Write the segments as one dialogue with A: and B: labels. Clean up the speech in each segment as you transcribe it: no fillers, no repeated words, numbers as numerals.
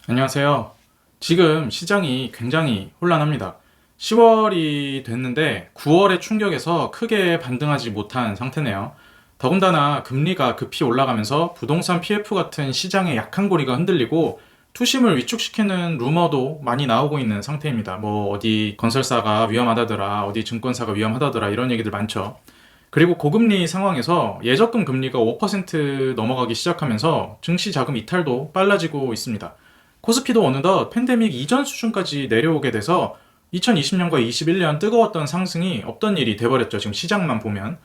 A: 안녕하세요. 지금 시장이 굉장히 혼란합니다. 10월이 됐는데 9월의 충격에서 크게 반등하지 못한 상태네요. 더군다나 금리가 급히 올라가면서 부동산 PF 같은 시장의 약한 고리가 흔들리고 투심을 위축시키는 루머도 많이 나오고 있는 상태입니다. 뭐 어디 건설사가 위험하다더라, 어디 증권사가 위험하다더라 이런 얘기들 많죠. 그리고 고금리 상황에서 예적금 금리가 5% 넘어가기 시작하면서 증시 자금 이탈도 빨라지고 있습니다. 코스피도 어느덧 팬데믹 이전 수준까지 내려오게 돼서 2020년과 21년 뜨거웠던 상승이 없던 일이 돼버렸죠. 지금 시장만 보면.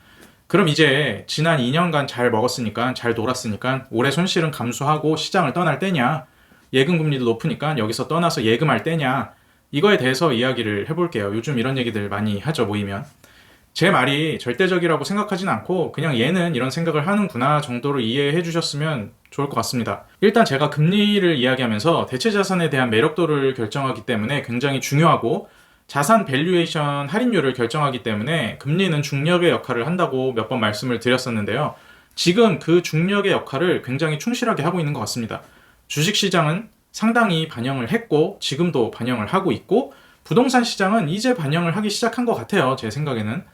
A: 그럼 이제 지난 2년간 잘 먹었으니까, 잘 놀았으니까 올해 손실은 감수하고 시장을 떠날 때냐, 예금 금리도 높으니까 여기서 떠나서 예금할 때냐, 이거에 대해서 이야기를 해볼게요. 요즘 이런 얘기들 많이 하죠, 모이면. 제 말이 절대적이라고 생각하진 않고 그냥 얘는 이런 생각을 하는구나 정도로 이해해 주셨으면 좋을 것 같습니다. 일단 제가 금리를 이야기하면서 대체 자산에 대한 매력도를 결정하기 때문에 굉장히 중요하고 자산 밸류에이션 할인율을 결정하기 때문에 금리는 중력의 역할을 한다고 몇 번 말씀을 드렸었는데요. 지금 그 중력의 역할을 굉장히 충실하게 하고 있는 것 같습니다. 주식시장은 상당히 반영을 했고 지금도 반영을 하고 있고 부동산 시장은 이제 반영을 하기 시작한 것 같아요. 제 생각에는.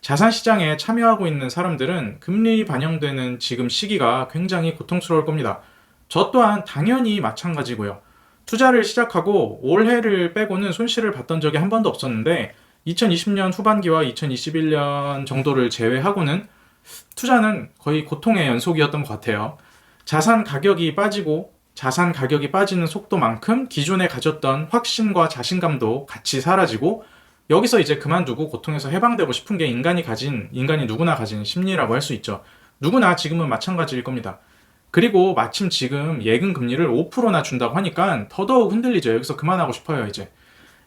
A: 자산 시장에 참여하고 있는 사람들은 금리 반영되는 지금 시기가 굉장히 고통스러울 겁니다. 저 또한 당연히 마찬가지고요. 투자를 시작하고 올해를 빼고는 손실을 봤던 적이 한 번도 없었는데 2020년 후반기와 2021년 정도를 제외하고는 투자는 거의 고통의 연속이었던 것 같아요. 자산 가격이 빠지고 자산 가격이 빠지는 속도만큼 기존에 가졌던 확신과 자신감도 같이 사라지고 여기서 이제 그만두고 고통에서 해방되고 싶은 게 인간이 누구나 가진 심리라고 할 수 있죠. 누구나 지금은 마찬가지일 겁니다. 그리고 마침 지금 예금 금리를 5%나 준다고 하니까 더더욱 흔들리죠. 여기서 그만하고 싶어요, 이제.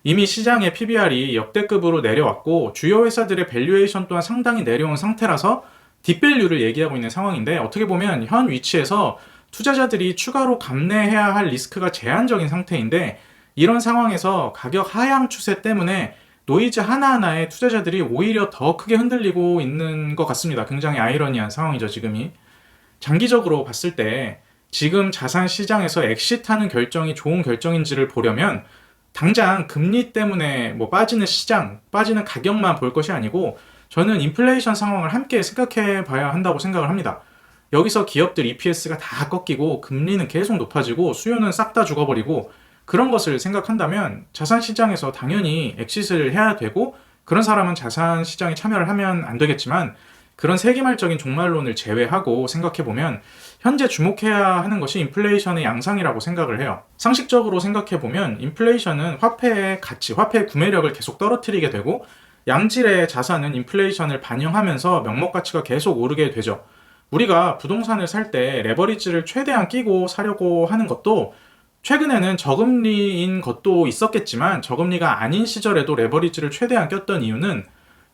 A: 이미 시장의 PBR이 역대급으로 내려왔고 주요 회사들의 밸류에이션 또한 상당히 내려온 상태라서 딥밸류를 얘기하고 있는 상황인데 어떻게 보면 현 위치에서 투자자들이 추가로 감내해야 할 리스크가 제한적인 상태인데 이런 상황에서 가격 하향 추세 때문에 노이즈 하나하나에 투자자들이 오히려 더 크게 흔들리고 있는 것 같습니다. 굉장히 아이러니한 상황이죠, 지금이. 장기적으로 봤을 때 지금 자산 시장에서 엑시트하는 결정이 좋은 결정인지를 보려면 당장 금리 때문에 뭐 빠지는 시장, 빠지는 가격만 볼 것이 아니고 저는 인플레이션 상황을 함께 생각해 봐야 한다고 생각을 합니다. 여기서 기업들 EPS가 다 꺾이고 금리는 계속 높아지고 수요는 싹 다 죽어버리고 그런 것을 생각한다면 자산 시장에서 당연히 엑시트를 해야 되고 그런 사람은 자산 시장에 참여를 하면 안 되겠지만 그런 세기말적인 종말론을 제외하고 생각해보면 현재 주목해야 하는 것이 인플레이션의 양상이라고 생각을 해요. 상식적으로 생각해보면 인플레이션은 화폐의 가치, 화폐의 구매력을 계속 떨어뜨리게 되고 양질의 자산은 인플레이션을 반영하면서 명목 가치가 계속 오르게 되죠. 우리가 부동산을 살 때 레버리지를 최대한 끼고 사려고 하는 것도 최근에는 저금리인 것도 있었겠지만 저금리가 아닌 시절에도 레버리지를 최대한 꼈던 이유는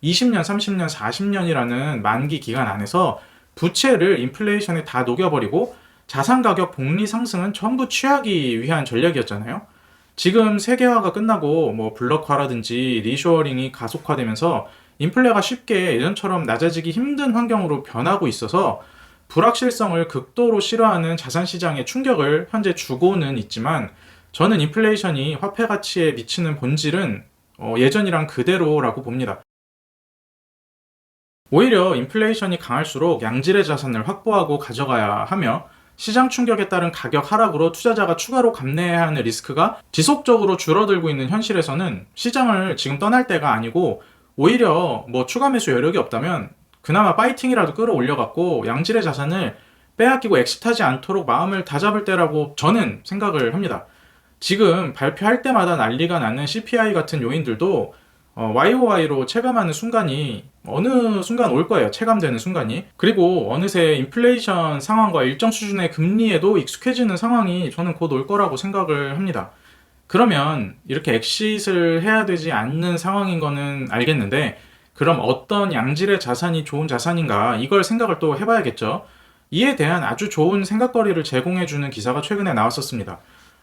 A: 20년, 30년, 40년이라는 만기 기간 안에서 부채를 인플레이션에 다 녹여버리고 자산 가격 복리 상승은 전부 취하기 위한 전략이었잖아요. 지금 세계화가 끝나고 뭐 블록화라든지 리쇼어링이 가속화되면서 인플레가 쉽게 예전처럼 낮아지기 힘든 환경으로 변하고 있어서 불확실성을 극도로 싫어하는 자산시장의 충격을 현재 주고는 있지만 저는 인플레이션이 화폐 가치에 미치는 본질은 예전이랑 그대로라고 봅니다. 오히려 인플레이션이 강할수록 양질의 자산을 확보하고 가져가야 하며 시장 충격에 따른 가격 하락으로 투자자가 추가로 감내해야 하는 리스크가 지속적으로 줄어들고 있는 현실에서는 시장을 지금 떠날 때가 아니고 오히려 뭐 추가 매수 여력이 없다면 그나마 파이팅이라도 끌어올려갖고 양질의 자산을 빼앗기고 엑시트하지 않도록 마음을 다잡을 때라고 저는 생각을 합니다. 지금 발표할 때마다 난리가 나는 CPI 같은 요인들도 YOY로 체감하는 순간이 어느 순간 올 거예요. 체감되는 순간이. 그리고 어느새 인플레이션 상황과 일정 수준의 금리에도 익숙해지는 상황이 저는 곧 올 거라고 생각을 합니다. 그러면 이렇게 엑시트를 해야 되지 않는 상황인 거는 알겠는데 그럼 어떤 양질의 자산이 좋은 자산인가 이걸 생각을 또 해봐야겠죠. 이에 대한 아주 좋은 생각거리를 제공해주는 기사가 최근에 나왔었습니다.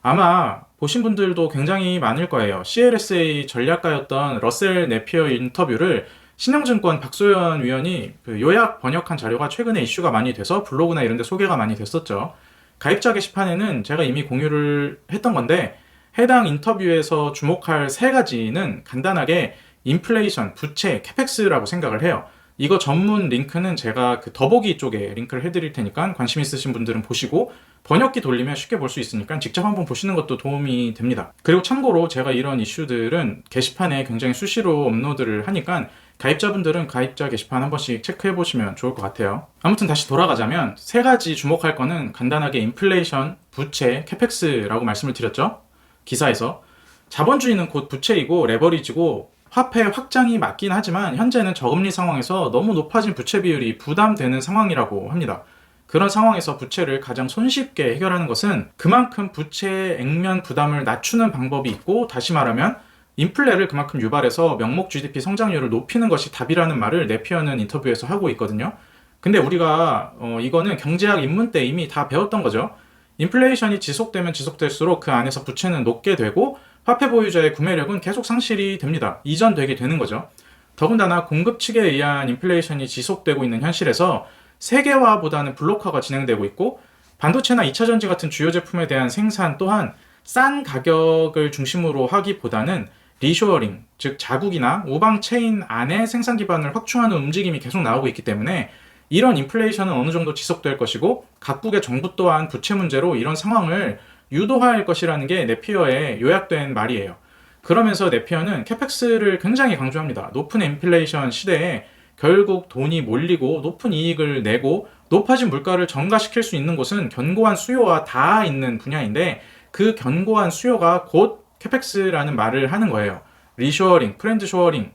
A: 아마 보신 분들도 굉장히 많을 거예요. CLSA 전략가였던 러셀 네피어 인터뷰를 신영증권 박소연 위원이 그 요약 번역한 자료가 최근에 이슈가 많이 돼서 블로그나 이런 데 소개가 많이 됐었죠. 가입자 게시판에는 제가 이미 공유를 했던 건데 해당 인터뷰에서 주목할 세 가지는 간단하게 인플레이션, 부채, 캐펙스라고 생각을 해요. 이거 전문 링크는 제가 그 더보기 쪽에 링크를 해드릴 테니까 관심 있으신 분들은 보시고 번역기 돌리면 쉽게 볼 수 있으니까 직접 한번 보시는 것도 도움이 됩니다. 그리고 참고로 제가 이런 이슈들은 게시판에 굉장히 수시로 업로드를 하니까 가입자분들은 가입자 게시판 한 번씩 체크해 보시면 좋을 것 같아요. 아무튼 다시 돌아가자면 세 가지 주목할 거는 간단하게 인플레이션, 부채, 캐펙스라고 말씀을 드렸죠. 기사에서 자본주의는 곧 부채이고 레버리지고 화폐 확장이 맞긴 하지만 현재는 저금리 상황에서 너무 높아진 부채 비율이 부담되는 상황이라고 합니다. 그런 상황에서 부채를 가장 손쉽게 해결하는 것은 그만큼 부채 액면 부담을 낮추는 방법이 있고, 다시 말하면 인플레를 그만큼 유발해서 명목 GDP 성장률을 높이는 것이 답이라는 말을 네피어는 인터뷰에서 하고 있거든요. 근데 우리가 이거는 경제학 입문 때 이미 다 배웠던 거죠. 인플레이션이 지속되면 지속될수록 그 안에서 부채는 녹게 되고 화폐 보유자의 구매력은 계속 상실이 됩니다. 이전되게 되는 거죠. 더군다나 공급 측에 의한 인플레이션이 지속되고 있는 현실에서 세계화보다는 블록화가 진행되고 있고, 반도체나 2차 전지 같은 주요 제품에 대한 생산 또한 싼 가격을 중심으로 하기보다는 리쇼어링, 즉 자국이나 우방 체인 안에 생산 기반을 확충하는 움직임이 계속 나오고 있기 때문에 이런 인플레이션은 어느 정도 지속될 것이고, 각국의 정부 또한 부채 문제로 이런 상황을 유도할 것이라는 게 네피어의 요약된 말이에요. 그러면서 네피어는 캐펙스를 굉장히 강조합니다. 높은 인플레이션 시대에 결국 돈이 몰리고 높은 이익을 내고 높아진 물가를 전가시킬 수 있는 곳은 견고한 수요와 닿아 있는 분야인데, 그 견고한 수요가 곧 캐펙스라는 말을 하는 거예요. 리쇼어링, 프렌드쇼어링,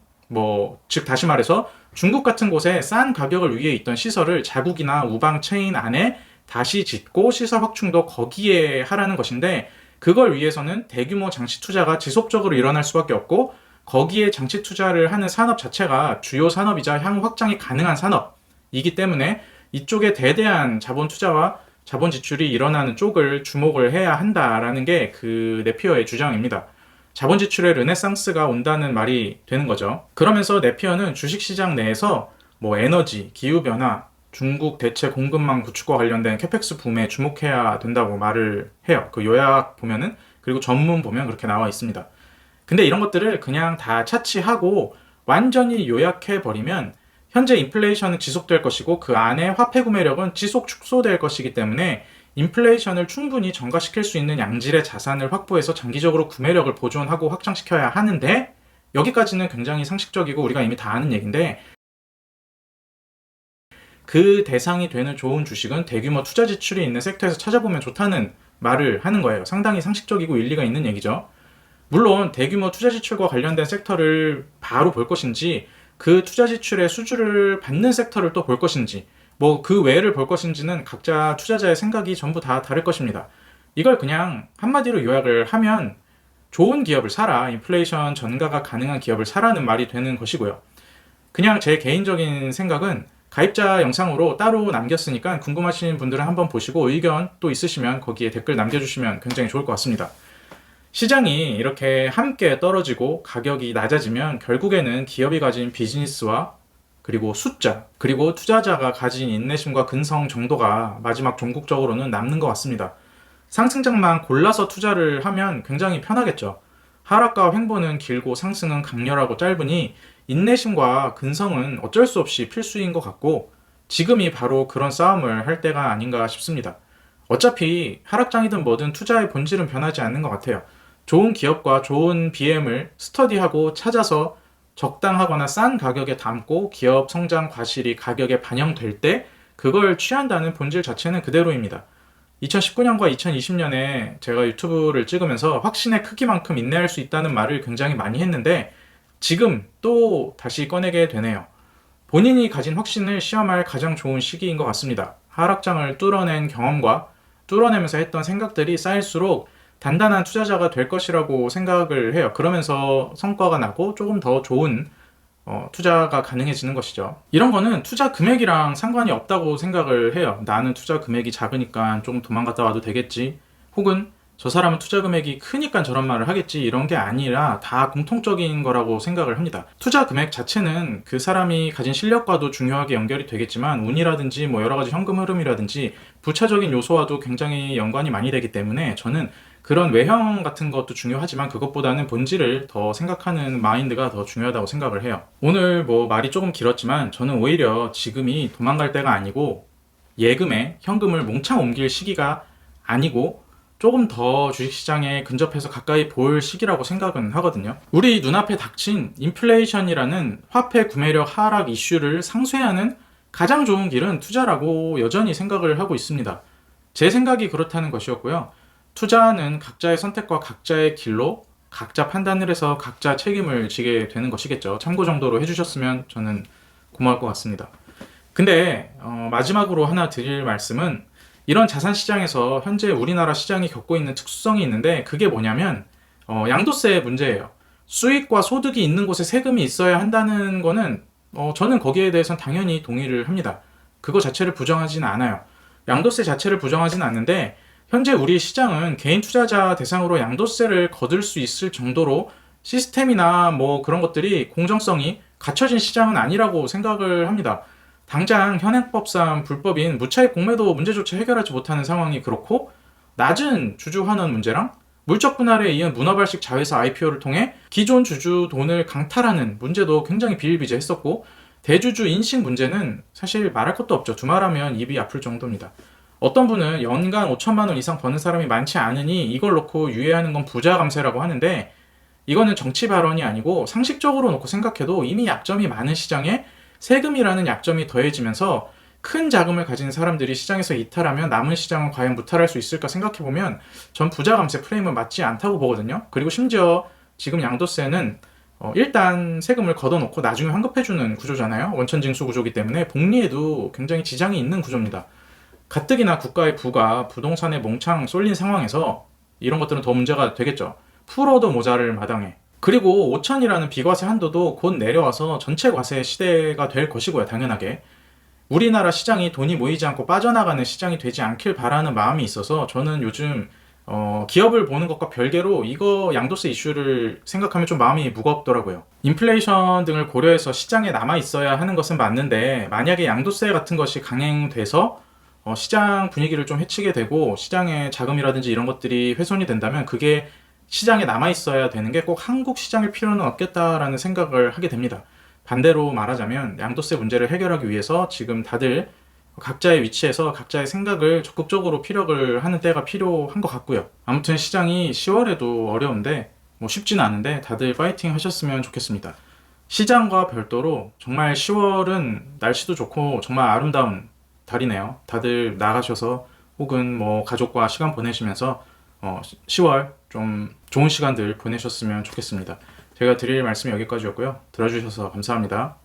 A: 즉 다시 말해서 중국 같은 곳에 싼 가격을 위해 있던 시설을 자국이나 우방 체인 안에 다시 짓고 시설 확충도 거기에 하라는 것인데, 그걸 위해서는 대규모 장치 투자가 지속적으로 일어날 수밖에 없고, 거기에 장치 투자를 하는 산업 자체가 주요 산업이자 향후 확장이 가능한 산업이기 때문에 이쪽에 대대한 자본 투자와 자본 지출이 일어나는 쪽을 주목을 해야 한다라는 게 그 네피어의 주장입니다. 자본 지출의 르네상스가 온다는 말이 되는 거죠. 그러면서 네피어는 주식시장 내에서 에너지, 기후변화, 중국 대체 공급망 구축과 관련된 캐펙스 붐에 주목해야 된다고 말을 해요. 그 요약 보면은, 그리고 전문 보면 그렇게 나와 있습니다. 근데 이런 것들을 그냥 다 차치하고 완전히 요약해버리면 현재 인플레이션은 지속될 것이고 그 안에 화폐 구매력은 지속 축소될 것이기 때문에 인플레이션을 충분히 전가시킬 수 있는 양질의 자산을 확보해서 장기적으로 구매력을 보존하고 확장시켜야 하는데, 여기까지는 굉장히 상식적이고 우리가 이미 다 아는 얘기인데, 그 대상이 되는 좋은 주식은 대규모 투자 지출이 있는 섹터에서 찾아보면 좋다는 말을 하는 거예요. 상당히 상식적이고 일리가 있는 얘기죠. 물론 대규모 투자 지출과 관련된 섹터를 바로 볼 것인지, 그 투자 지출의 수주를 받는 섹터를 또 볼 것인지, 그 외를 볼 것인지는 각자 투자자의 생각이 전부 다 다를 것입니다. 이걸 그냥 한마디로 요약을 하면 좋은 기업을 사라, 인플레이션 전가가 가능한 기업을 사라는 말이 되는 것이고요. 그냥 제 개인적인 생각은 가입자 영상으로 따로 남겼으니까 궁금하신 분들은 한번 보시고 의견 또 있으시면 거기에 댓글 남겨주시면 굉장히 좋을 것 같습니다. 시장이 이렇게 함께 떨어지고 가격이 낮아지면 결국에는 기업이 가진 비즈니스와 그리고 숫자, 그리고 투자자가 가진 인내심과 근성 정도가 마지막 종국적으로는 남는 것 같습니다. 상승장만 골라서 투자를 하면 굉장히 편하겠죠. 하락과 횡보는 길고 상승은 강렬하고 짧으니 인내심과 근성은 어쩔 수 없이 필수인 것 같고, 지금이 바로 그런 싸움을 할 때가 아닌가 싶습니다. 어차피 하락장이든 뭐든 투자의 본질은 변하지 않는 것 같아요. 좋은 기업과 좋은 BM을 스터디하고 찾아서 적당하거나 싼 가격에 담고 기업 성장 과실이 가격에 반영될 때 그걸 취한다는 본질 자체는 그대로입니다. 2019년과 2020년에 제가 유튜브를 찍으면서 확신의 크기만큼 인내할 수 있다는 말을 굉장히 많이 했는데, 지금 또 다시 꺼내게 되네요. 본인이 가진 확신을 시험할 가장 좋은 시기인 것 같습니다. 하락장을 뚫어낸 경험과 뚫어내면서 했던 생각들이 쌓일수록 단단한 투자자가 될 것이라고 생각을 해요. 그러면서 성과가 나고 조금 더 좋은 투자가 가능해지는 것이죠. 이런 거는 투자 금액이랑 상관이 없다고 생각을 해요. 나는 투자 금액이 작으니까 조금 도망갔다 와도 되겠지. 혹은 저 사람은 투자 금액이 크니까 저런 말을 하겠지 이런 게 아니라 다 공통적인 거라고 생각을 합니다. 투자 금액 자체는 그 사람이 가진 실력과도 중요하게 연결이 되겠지만 운이라든지 뭐 여러 가지 현금 흐름이라든지 부차적인 요소와도 굉장히 연관이 많이 되기 때문에 저는 그런 외형 같은 것도 중요하지만 그것보다는 본질을 더 생각하는 마인드가 더 중요하다고 생각을 해요. 오늘 뭐 말이 조금 길었지만 저는 오히려 지금이 도망갈 때가 아니고 예금에 현금을 몽창 옮길 시기가 아니고 조금 더 주식시장에 근접해서 가까이 볼 시기라고 생각은 하거든요. 우리 눈앞에 닥친 인플레이션이라는 화폐 구매력 하락 이슈를 상쇄하는 가장 좋은 길은 투자라고 여전히 생각을 하고 있습니다. 제 생각이 그렇다는 것이었고요. 투자는 각자의 선택과 각자의 길로 각자 판단을 해서 각자 책임을 지게 되는 것이겠죠. 참고 정도로 해주셨으면 저는 고마울 것 같습니다. 근데 마지막으로 하나 드릴 말씀은 이런 자산 시장에서 현재 우리나라 시장이 겪고 있는 특수성이 있는데 그게 뭐냐면 양도세 문제예요. 수익과 소득이 있는 곳에 세금이 있어야 한다는 거는 저는 거기에 대해서는 당연히 동의를 합니다. 그거 자체를 부정하지는 않아요. 양도세 자체를 부정하지는 않는데 현재 우리 시장은 개인 투자자 대상으로 양도세를 거둘 수 있을 정도로 시스템이나 뭐 그런 것들이 공정성이 갖춰진 시장은 아니라고 생각을 합니다. 당장 현행법상 불법인 무차익 공매도 문제조차 해결하지 못하는 상황이 그렇고 낮은 주주 환원 문제랑 물적 분할에 이은 문어발식 자회사 IPO를 통해 기존 주주 돈을 강탈하는 문제도 굉장히 비일비재했었고 대주주 인식 문제는 사실 말할 것도 없죠. 두말하면 입이 아플 정도입니다. 어떤 분은 연간 5천만 원 이상 버는 사람이 많지 않으니 이걸 놓고 유예하는 건 부자 감세라고 하는데 이거는 정치 발언이 아니고 상식적으로 놓고 생각해도 이미 약점이 많은 시장에 세금이라는 약점이 더해지면서 큰 자금을 가진 사람들이 시장에서 이탈하면 남은 시장은 과연 무탈할 수 있을까 생각해보면 전 부자 감세 프레임은 맞지 않다고 보거든요. 그리고 심지어 지금 양도세는 일단 세금을 걷어놓고 나중에 환급해주는 구조잖아요. 원천징수 구조이기 때문에 복리에도 굉장히 지장이 있는 구조입니다. 가뜩이나 국가의 부가 부동산에 몽창 쏠린 상황에서 이런 것들은 더 문제가 되겠죠. 풀어도 모자랄 마당에. 그리고 5천이라는 비과세 한도도 곧 내려와서 전체 과세 시대가 될 것이고요. 당연하게. 우리나라 시장이 돈이 모이지 않고 빠져나가는 시장이 되지 않길 바라는 마음이 있어서 저는 요즘 기업을 보는 것과 별개로 이거 양도세 이슈를 생각하면 좀 마음이 무겁더라고요. 인플레이션 등을 고려해서 시장에 남아 있어야 하는 것은 맞는데 만약에 양도세 같은 것이 강행돼서 시장 분위기를 좀 해치게 되고 시장의 자금이라든지 이런 것들이 훼손이 된다면 그게 시장에 남아있어야 되는 게 꼭 한국 시장일 필요는 없겠다라는 생각을 하게 됩니다. 반대로 말하자면 양도세 문제를 해결하기 위해서 지금 다들 각자의 위치에서 각자의 생각을 적극적으로 피력을 하는 때가 필요한 것 같고요. 아무튼 시장이 10월에도 어려운데 뭐 쉽지는 않은데 다들 파이팅 하셨으면 좋겠습니다. 시장과 별도로 정말 10월은 날씨도 좋고 정말 아름다운 달이네요. 다들 나가셔서 혹은 뭐 가족과 시간 보내시면서 10월 좀 좋은 시간들 보내셨으면 좋겠습니다. 제가 드릴 말씀이 여기까지였고요. 들어주셔서 감사합니다.